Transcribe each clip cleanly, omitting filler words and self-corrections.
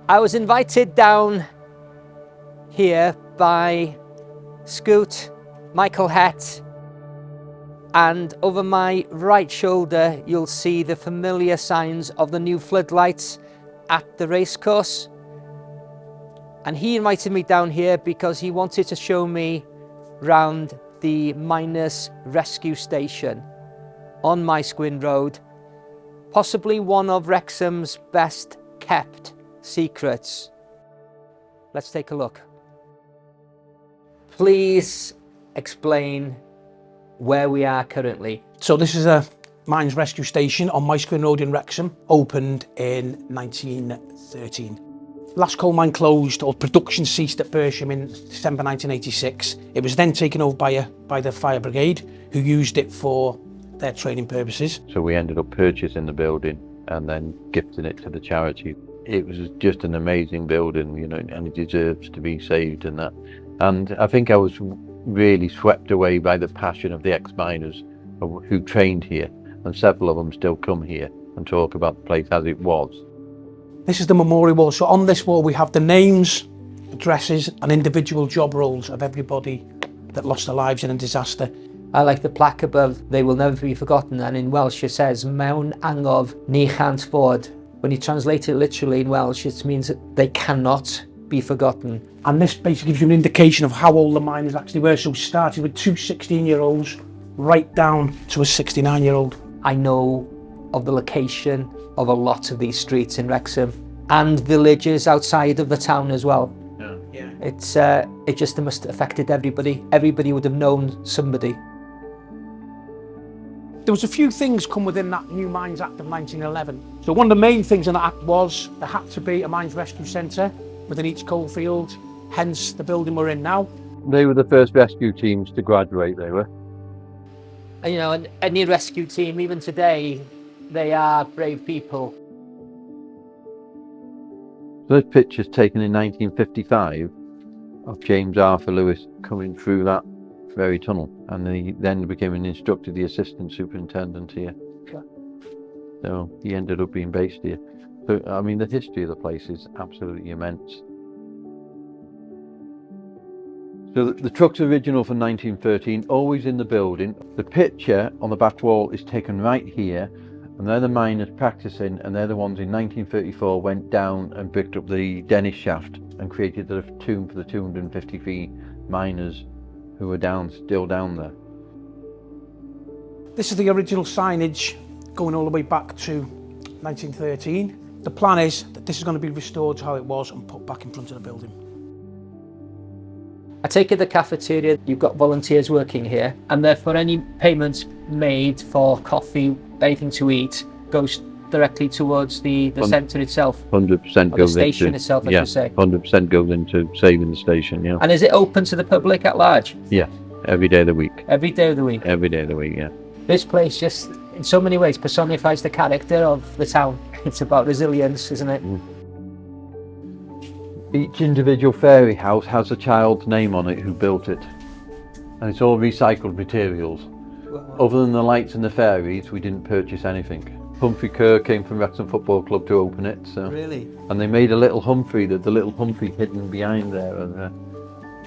I was invited down here by Scoot, Michael Hett, and over my right shoulder you'll see the familiar signs of the new floodlights at the racecourse. And he invited me down here because he wanted to show me round the miners' rescue station on Maesgwyn Road, possibly one of Wrexham's best kept secrets. Let's take a look. Please explain where we are currently. So this is a mines rescue station on Maesgwyn Road in Wrexham, opened in 1913. Last coal mine closed, or production ceased at Bersham in December 1986. It was then taken over by the fire brigade, who used it for their training purposes. So we ended up purchasing the building and then gifting it to the charity. It was just an amazing building, you know, and it deserves to be saved and that. And I think I was really swept away by the passion of the ex-miners who trained here, and several of them still come here and talk about the place as it was. This is the memorial wall. So on this wall we have the names, addresses and individual job roles of everybody that lost their lives in a disaster. I like the plaque above, they will never be forgotten, and in Welsh it says Mewn angof ni chant fod. When you translate it literally in Welsh, it means that they cannot be forgotten. And this basically gives you an indication of how old the miners actually were. So we started with two 16-year-olds right down to a 69-year-old. I know of the location of a lot of these streets in Wrexham and villages outside of the town as well. Yeah. It just must have affected everybody. Everybody would have known somebody. There was a few things come within that new Mines Act of 1911. So one of the main things in the Act was there had to be a mines rescue centre within each coalfield, hence the building we're in now. They were the first rescue teams to graduate, they were. And, you know, any rescue team, even today, they are brave people. Those pictures taken in 1955 of James Arthur Lewis coming through that very tunnel, and he then became an instructor, the assistant superintendent here. Sure. So he ended up being based here. So I mean, the history of the place is absolutely immense. So the truck's original from 1913, always in the building. The picture on the back wall is taken right here, and they're the miners practicing, and they're the ones in 1934 went down and picked up the Dennis shaft and created the tomb for the 253 miners who were still down there. This is the original signage going all the way back to 1913. The plan is that this is going to be restored to how it was and put back in front of the building. I take it the cafeteria, you've got volunteers working here, and therefore any payments made for coffee, anything to eat, goes directly towards the centre itself. 100% goes the station into, itself, I yeah, should say. 100% goes into saving the station, yeah. And is it open to the public at large? Yeah, every day of the week. Every day of the week? Every day of the week, yeah. This place just, in so many ways, personifies the character of the town. It's about resilience, isn't it? Each individual fairy house has a child's name on it who built it. And it's all recycled materials. Wow. Other than the lights and the fairies, we didn't purchase anything. Humphrey Kerr came from Wrexham Football Club to open it. So. Really? And they made a little Humphrey, the little Humphrey hidden behind there. And,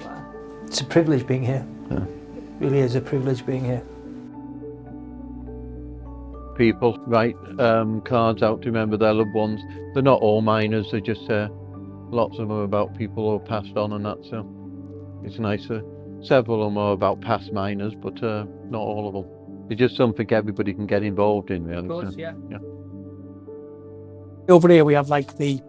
wow. It's a privilege being here. Yeah. It really is a privilege being here. People write cards out to remember their loved ones. They're not all miners, they're just lots of them are about people who are passed on and that, so it's nicer. Several of them are about past miners, but not all of them. It's just something everybody can get involved in, really. Of course, so, yeah. Over here we have like the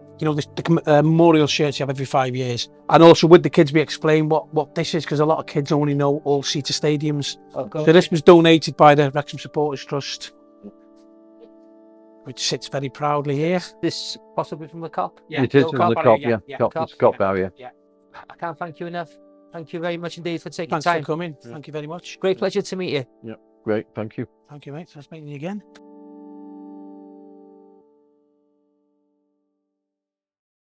memorial shirts you have every 5 years. And also with the kids we explain what this is, because a lot of kids only know all-seater stadiums. Course, so this was donated by the Wrexham Supporters Trust, which sits very proudly here. This possibly from the COP? Yeah, it is from the COP, yeah. It's COP area. Yeah. I can't thank you enough. Thank you very much indeed for taking Thanks time. for coming. Thank you very much. Great pleasure to meet you. Yeah, great, thank you. Thank you, mate. Nice meeting you again.